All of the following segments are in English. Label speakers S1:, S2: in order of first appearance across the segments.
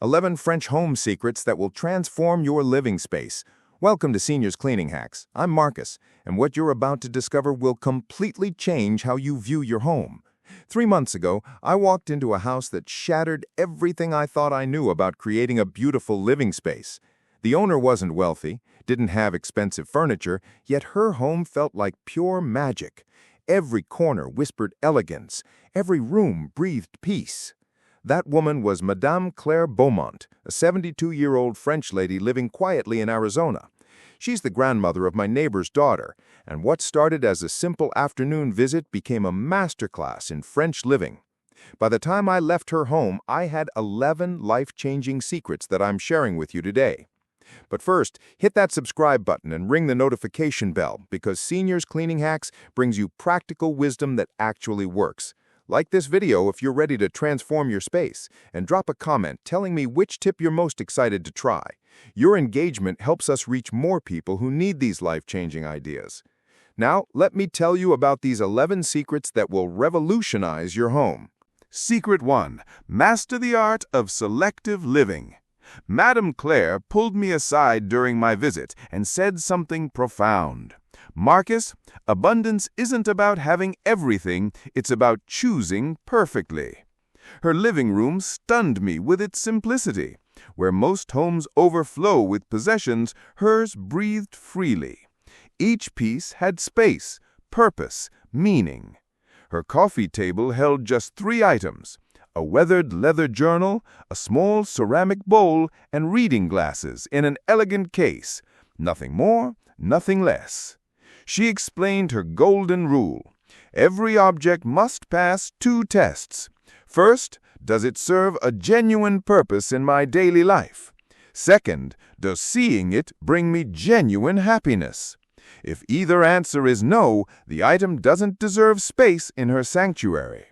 S1: 11 French home secrets that will transform your living space. Welcome to Seniors Cleaning Hacks. I'm Marcus, and what you're about to discover will completely change how you view your home. 3 months ago, I walked into a house that shattered everything I thought I knew about creating a beautiful living space. The owner wasn't wealthy, didn't have expensive furniture, yet her home felt like pure magic. Every corner whispered elegance, every room breathed peace. That woman was Madame Claire Beaumont, a 72-year-old French lady living quietly in Arizona. She's the grandmother of my neighbor's daughter, and what started as a simple afternoon visit became a masterclass in French living. By the time I left her home, I had 11 life-changing secrets that I'm sharing with you today. But first, hit that subscribe button and ring the notification bell, because Seniors Cleaning Hacks brings you practical wisdom that actually works. Like this video if you're ready to transform your space, and drop a comment telling me which tip you're most excited to try. Your engagement helps us reach more people who need these life-changing ideas. Now, let me tell you about these 11 secrets that will revolutionize your home.
S2: Secret 1. Master the art of selective living. Madame Claire pulled me aside during my visit and said something profound. Marcus, abundance isn't about having everything, it's about choosing perfectly. Her living room stunned me with its simplicity. Where most homes overflow with possessions, hers breathed freely. Each piece had space, purpose, meaning. Her coffee table held just 3 items: a weathered leather journal, a small ceramic bowl, and reading glasses in an elegant case. Nothing more, nothing less. She explained her golden rule. Every object must pass 2 tests. First, does it serve a genuine purpose in my daily life? Second, does seeing it bring me genuine happiness? If either answer is no, the item doesn't deserve space in her sanctuary.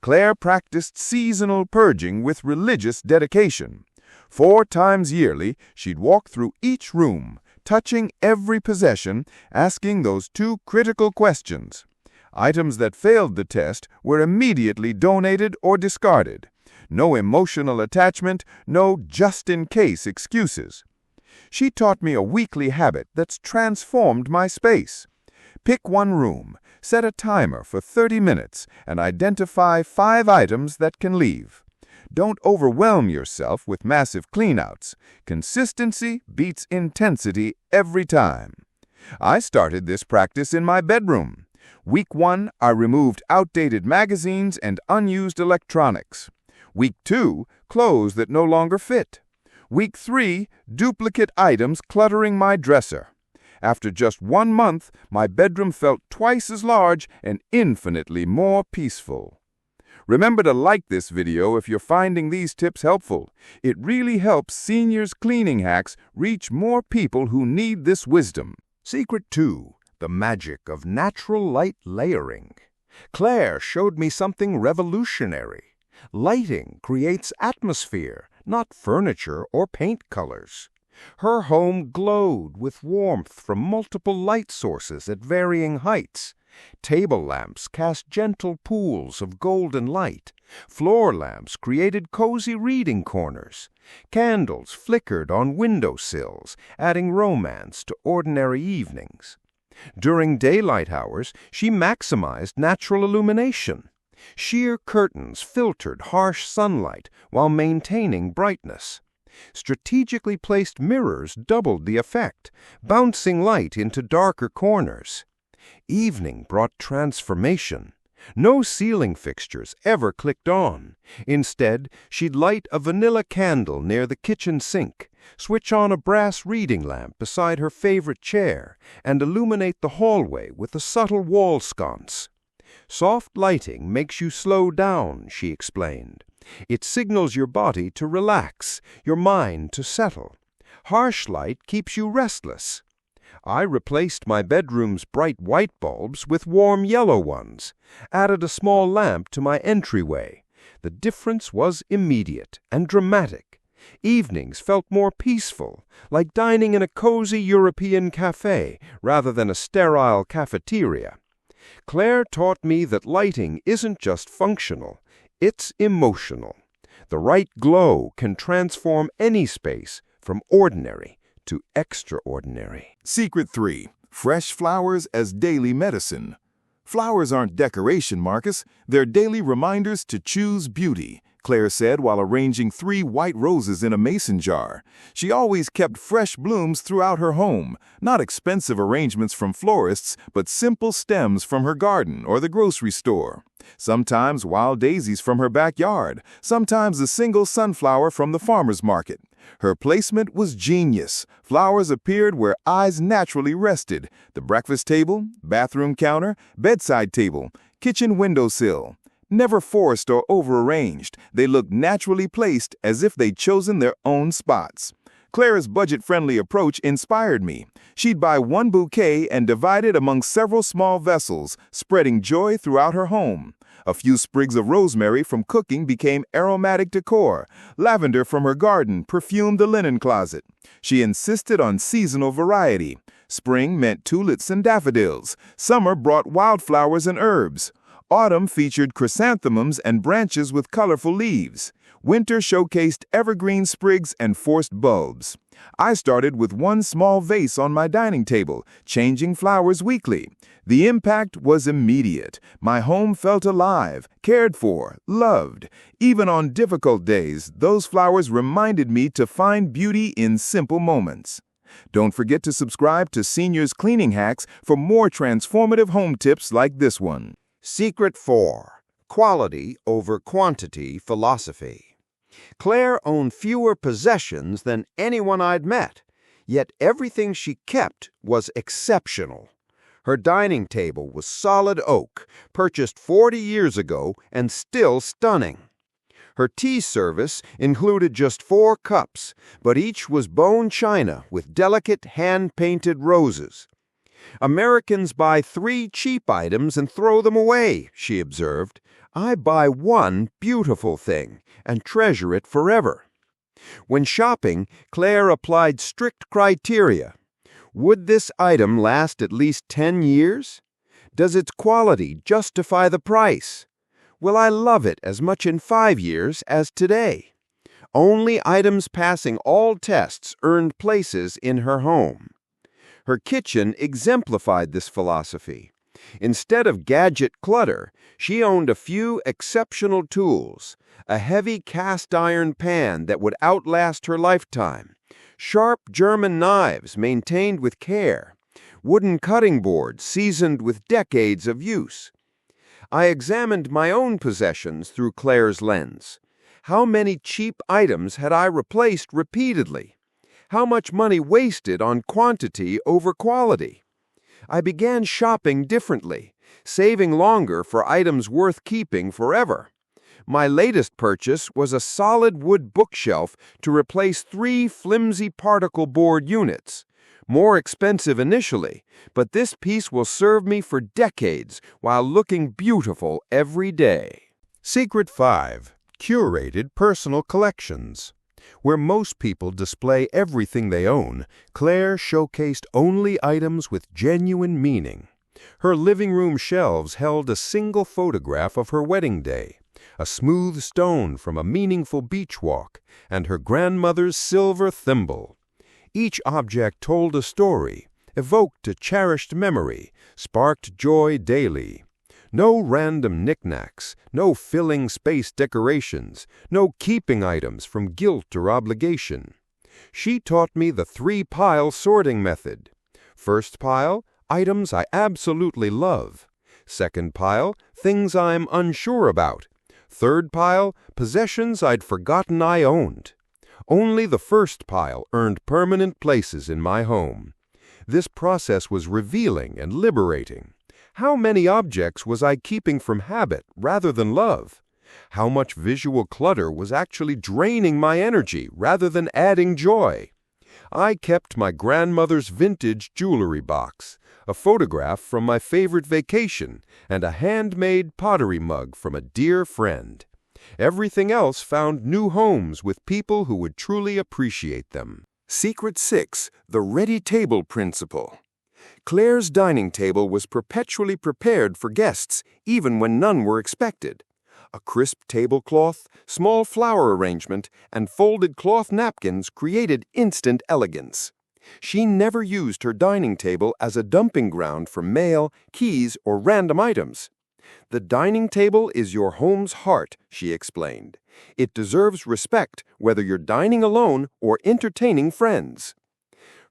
S2: Claire practiced seasonal purging with religious dedication. 4 times yearly, she'd walk through each room, touching every possession, asking those 2 critical questions. Items that failed the test were immediately donated or discarded. No emotional attachment, no just-in-case excuses. She taught me a weekly habit that's transformed my space. Pick one room, set a timer for 30 minutes, and identify 5 items that can leave. Don't overwhelm yourself with massive cleanouts. Consistency beats intensity every time. I started this practice in my bedroom. Week 1, I removed outdated magazines and unused electronics. Week 2, clothes that no longer fit. Week 3, duplicate items cluttering my dresser. After just 1 month, my bedroom felt twice as large and infinitely more peaceful. Remember to like this video if you're finding these tips helpful. It really helps Seniors Cleaning Hacks reach more people who need this wisdom.
S1: Secret 2. The magic of natural light layering. Claire showed me something revolutionary. Lighting creates atmosphere, not furniture or paint colors. Her home glowed with warmth from multiple light sources at varying heights. Table lamps cast gentle pools of golden light. Floor lamps created cozy reading corners. Candles flickered on windowsills, adding romance to ordinary evenings. During daylight hours, she maximized natural illumination. Sheer curtains filtered harsh sunlight while maintaining brightness. Strategically placed mirrors doubled the effect, bouncing light into darker corners. Evening brought transformation. No ceiling fixtures ever clicked on. Instead, she'd light a vanilla candle near the kitchen sink, switch on a brass reading lamp beside her favorite chair, and illuminate the hallway with a subtle wall sconce. Soft lighting makes you slow down, she explained. It signals your body to relax, your mind to settle. Harsh light keeps you restless. I replaced my bedroom's bright white bulbs with warm yellow ones, added a small lamp to my entryway. The difference was immediate and dramatic. Evenings felt more peaceful, like dining in a cozy European cafe rather than a sterile cafeteria. Claire taught me that lighting isn't just functional, it's emotional. The right glow can transform any space from ordinary to extraordinary.
S2: Secret 3. Fresh flowers as daily medicine. Flowers aren't decoration, Marcus. They're daily reminders to choose beauty, Claire said while arranging 3 white roses in a mason jar. She always kept fresh blooms throughout her home, not expensive arrangements from florists, but simple stems from her garden or the grocery store. Sometimes wild daisies from her backyard, sometimes a single sunflower from the farmer's market. Her placement was genius. Flowers appeared where eyes naturally rested: the breakfast table, bathroom counter, bedside table, kitchen windowsill. Never forced or over-arranged, they looked naturally placed as if they'd chosen their own spots. Claire's budget-friendly approach inspired me. She'd buy 1 bouquet and divide it among several small vessels, spreading joy throughout her home. A few sprigs of rosemary from cooking became aromatic decor. Lavender from her garden perfumed the linen closet. She insisted on seasonal variety. Spring meant tulips and daffodils. Summer brought wildflowers and herbs. Autumn featured chrysanthemums and branches with colorful leaves. Winter showcased evergreen sprigs and forced bulbs. I started with 1 small vase on my dining table, changing flowers weekly. The impact was immediate. My home felt alive, cared for, loved. Even on difficult days, those flowers reminded me to find beauty in simple moments. Don't forget to subscribe to Seniors Cleaning Hacks for more transformative home tips like this one.
S1: Secret 4. Quality over quantity philosophy. Claire owned fewer possessions than anyone I'd met, yet everything she kept was exceptional. Her dining table was solid oak, purchased 40 years ago and still stunning. Her tea service included just 4 cups, but each was bone china with delicate hand-painted roses. Americans buy 3 cheap items and throw them away, she observed. I buy 1 beautiful thing and treasure it forever. When shopping, Claire applied strict criteria. Would this item last at least 10 years? Does its quality justify the price? Will I love it as much in 5 years as today? Only items passing all tests earned places in her home. Her kitchen exemplified this philosophy. Instead of gadget clutter, she owned a few exceptional tools: a heavy cast-iron pan that would outlast her lifetime, sharp German knives maintained with care, wooden cutting boards seasoned with decades of use. I examined my own possessions through Claire's lens. How many cheap items had I replaced repeatedly? How much money wasted on quantity over quality? I began shopping differently, saving longer for items worth keeping forever. My latest purchase was a solid wood bookshelf to replace 3 flimsy particle board units. More expensive initially, but this piece will serve me for decades while looking beautiful every day. Secret 5. Curated personal collections. Where most people display everything they own, Claire showcased only items with genuine meaning. Her living room shelves held a single photograph of her wedding day, a smooth stone from a meaningful beach walk, and her grandmother's silver thimble. Each object told a story, evoked a cherished memory, sparked joy daily. No random knickknacks, no filling space decorations, no keeping items from guilt or obligation. She taught me the 3-pile sorting method. First pile, items I absolutely love. Second pile, things I'm unsure about. Third pile, possessions I'd forgotten I owned. Only the first pile earned permanent places in my home. This process was revealing and liberating. How many objects was I keeping from habit rather than love? How much visual clutter was actually draining my energy rather than adding joy? I kept my grandmother's vintage jewelry box, a photograph from my favorite vacation, and a handmade pottery mug from a dear friend. Everything else found new homes with people who would truly appreciate them. Secret 6. The Ready Table Principle. Claire's dining table was perpetually prepared for guests, even when none were expected. A crisp tablecloth, small flower arrangement, and folded cloth napkins created instant elegance. She never used her dining table as a dumping ground for mail, keys, or random items. "The dining table is your home's heart," she explained. "It deserves respect whether you're dining alone or entertaining friends."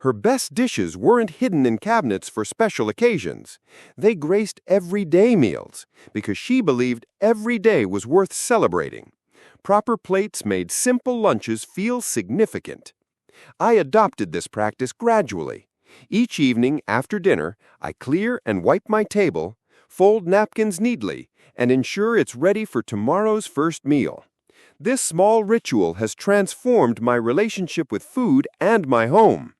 S1: Her best dishes weren't hidden in cabinets for special occasions. They graced everyday meals because she believed every day was worth celebrating. Proper plates made simple lunches feel significant. I adopted this practice gradually. Each evening after dinner, I clear and wipe my table, fold napkins neatly, and ensure it's ready for tomorrow's first meal. This small ritual has transformed my relationship with food and my home.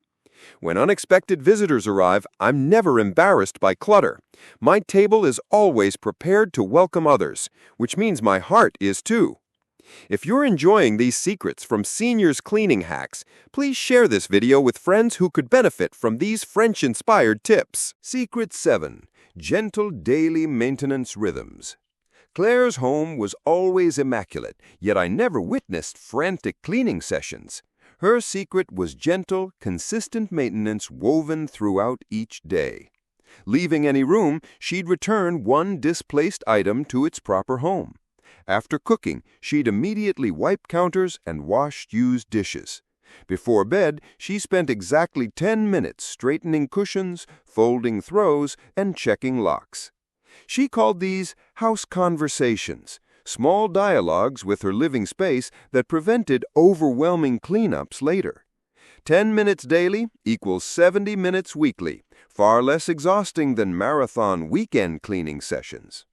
S1: When unexpected visitors arrive, I'm never embarrassed by clutter. My table is always prepared to welcome others, which means my heart is too. If you're enjoying these secrets from seniors' cleaning hacks, please share this video with friends who could benefit from these French-inspired tips. Secret 7. Gentle daily maintenance rhythms. Claire's home was always immaculate, yet I never witnessed frantic cleaning sessions. Her secret was gentle, consistent maintenance woven throughout each day. Leaving any room, she'd return one displaced item to its proper home. After cooking, she'd immediately wipe counters and wash used dishes. Before bed, she spent exactly 10 minutes straightening cushions, folding throws, and checking locks. She called these house conversations, small dialogues with her living space that prevented overwhelming cleanups later. 10 minutes daily equals 70 minutes weekly, far less exhausting than marathon weekend cleaning sessions.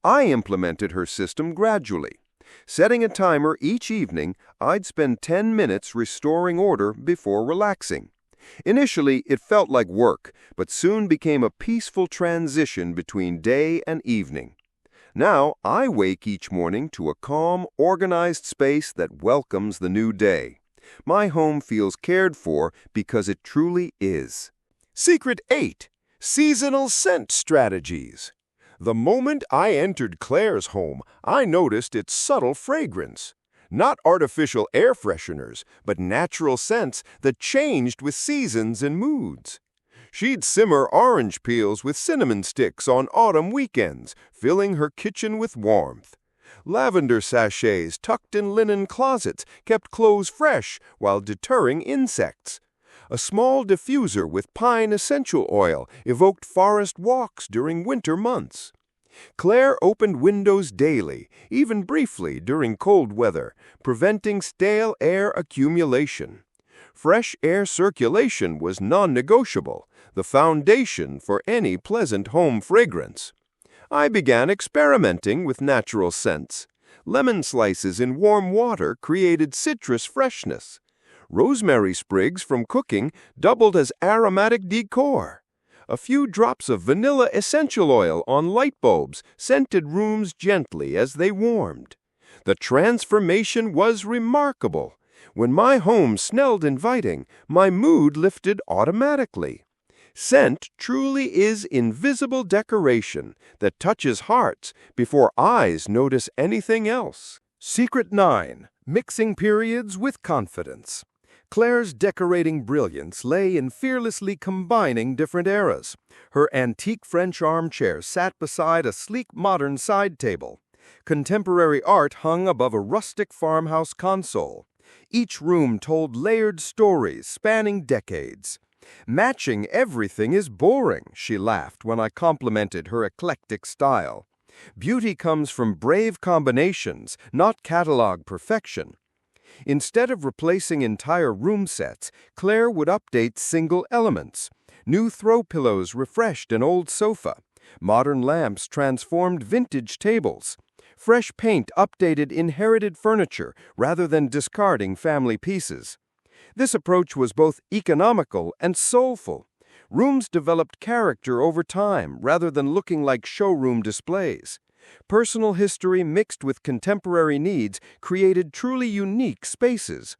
S1: I implemented her system gradually. Setting a timer each evening, I'd spend 10 minutes restoring order before relaxing. Initially, it felt like work, but soon became a peaceful transition between day and evening. Now, I wake each morning to a calm, organized space that welcomes the new day. My home feels cared for because it truly is. Secret 8. Seasonal scent strategies. The moment I entered Claire's home, I noticed its subtle fragrance. Not artificial air fresheners, but natural scents that changed with seasons and moods. She'd simmer orange peels with cinnamon sticks on autumn weekends, filling her kitchen with warmth. Lavender sachets tucked in linen closets kept clothes fresh while deterring insects. A small diffuser with pine essential oil evoked forest walks during winter months. Claire opened windows daily, even briefly during cold weather, preventing stale air accumulation. Fresh air circulation was non-negotiable, the foundation for any pleasant home fragrance. I began experimenting with natural scents. Lemon slices in warm water created citrus freshness. Rosemary sprigs from cooking doubled as aromatic decor. A few drops of vanilla essential oil on light bulbs scented rooms gently as they warmed. The transformation was remarkable. When my home smelled inviting, my mood lifted automatically. Scent truly is invisible decoration that touches hearts before eyes notice anything else. Secret 9. Mixing periods with confidence. Claire's decorating brilliance lay in fearlessly combining different eras. Her antique French armchair sat beside a sleek modern side table. Contemporary art hung above a rustic farmhouse console. Each room told layered stories spanning decades. "Matching everything is boring," she laughed when I complimented her eclectic style. "Beauty comes from brave combinations, not catalog perfection." Instead of replacing entire room sets, Claire would update single elements. New throw pillows refreshed an old sofa. Modern lamps transformed vintage tables. Fresh paint updated inherited furniture rather than discarding family pieces. This approach was both economical and soulful. Rooms developed character over time rather than looking like showroom displays. Personal history mixed with contemporary needs created truly unique spaces.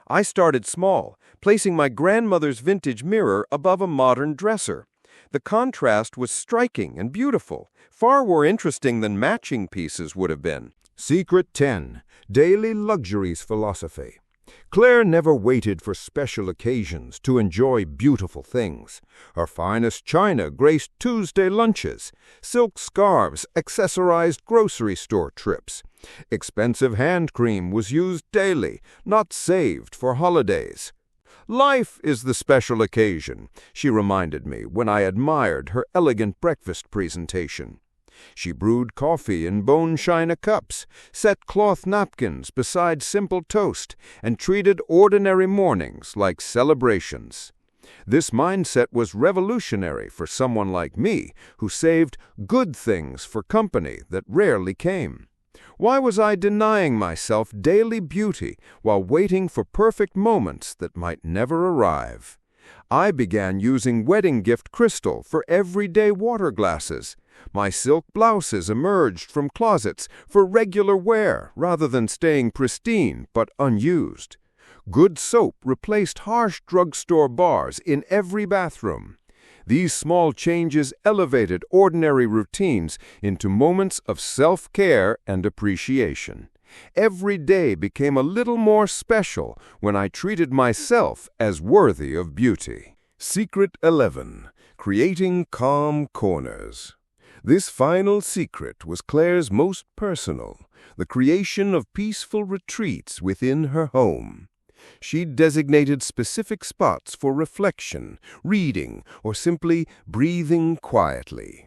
S1: I started small, placing my grandmother's vintage mirror above a modern dresser. The contrast was striking and beautiful, far more interesting than matching pieces would have been. Secret 10. Daily Luxuries Philosophy. Claire never waited for special occasions to enjoy beautiful things. Her finest china graced Tuesday lunches. Silk scarves accessorized grocery store trips. Expensive hand cream was used daily, not saved for holidays. Life is the special occasion, she reminded me when I admired her elegant breakfast presentation. She brewed coffee in bone china cups, set cloth napkins beside simple toast, and treated ordinary mornings like celebrations. This mindset was revolutionary for someone like me, who saved good things for company that rarely came. Why was I denying myself daily beauty while waiting for perfect moments that might never arrive? I began using wedding gift crystal for everyday water glasses. My silk blouses emerged from closets for regular wear rather than staying pristine but unused. Good soap replaced harsh drugstore bars in every bathroom. These small changes elevated ordinary routines into moments of self-care and appreciation. Every day became a little more special when I treated myself as worthy of beauty. Secret 11. Creating Calm Corners. This final secret was Claire's most personal, the creation of peaceful retreats within her home. She designated specific spots for reflection, reading, or simply breathing quietly.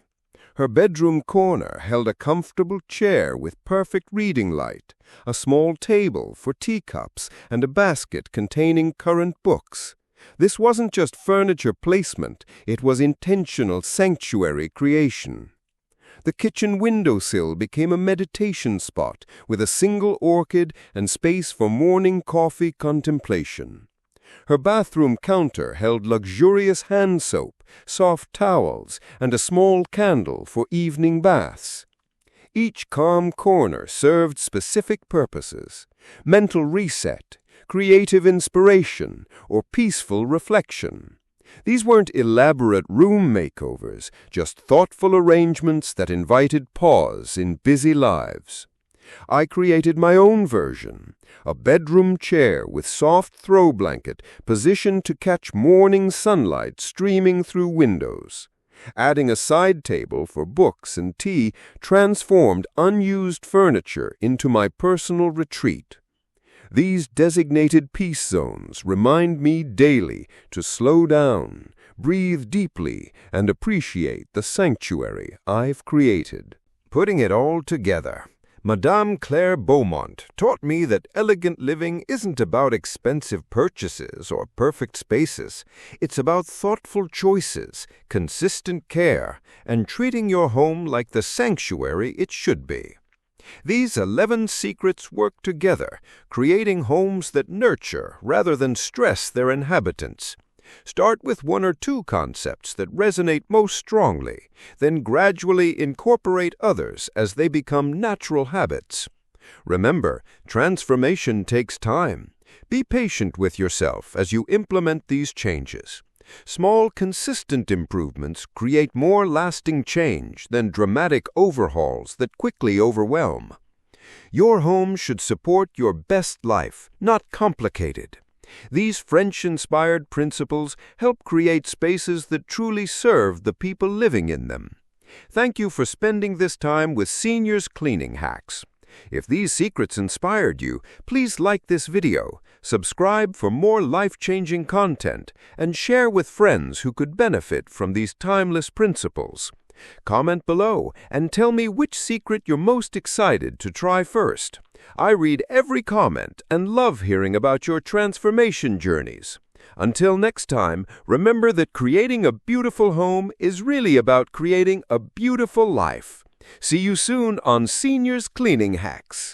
S1: Her bedroom corner held a comfortable chair with perfect reading light, a small table for teacups, and a basket containing current books. This wasn't just furniture placement, it was intentional sanctuary creation. The kitchen windowsill became a meditation spot with a single orchid and space for morning coffee contemplation. Her bathroom counter held luxurious hand soap, soft towels, and a small candle for evening baths. Each calm corner served specific purposes: mental reset, creative inspiration, or peaceful reflection. These weren't elaborate room makeovers, just thoughtful arrangements that invited pause in busy lives. I created my own version, a bedroom chair with soft throw blanket positioned to catch morning sunlight streaming through windows. Adding a side table for books and tea transformed unused furniture into my personal retreat. These designated peace zones remind me daily to slow down, breathe deeply, and appreciate the sanctuary I've created. Putting it all together, Madame Claire Beaumont taught me that elegant living isn't about expensive purchases or perfect spaces. It's about thoughtful choices, consistent care, and treating your home like the sanctuary it should be. These 11 secrets work together, creating homes that nurture rather than stress their inhabitants. Start with 1 or 2 concepts that resonate most strongly, then gradually incorporate others as they become natural habits. Remember, transformation takes time. Be patient with yourself as you implement these changes. Small, consistent improvements create more lasting change than dramatic overhauls that quickly overwhelm. Your home should support your best life, not complicate it. These French-inspired principles help create spaces that truly serve the people living in them. Thank you for spending this time with Seniors Cleaning Hacks. If these secrets inspired you, please like this video, subscribe for more life-changing content, and share with friends who could benefit from these timeless principles. Comment below and tell me which secret you're most excited to try first. I read every comment and love hearing about your transformation journeys. Until next time, remember that creating a beautiful home is really about creating a beautiful life. See you soon on Seniors Cleaning Hacks.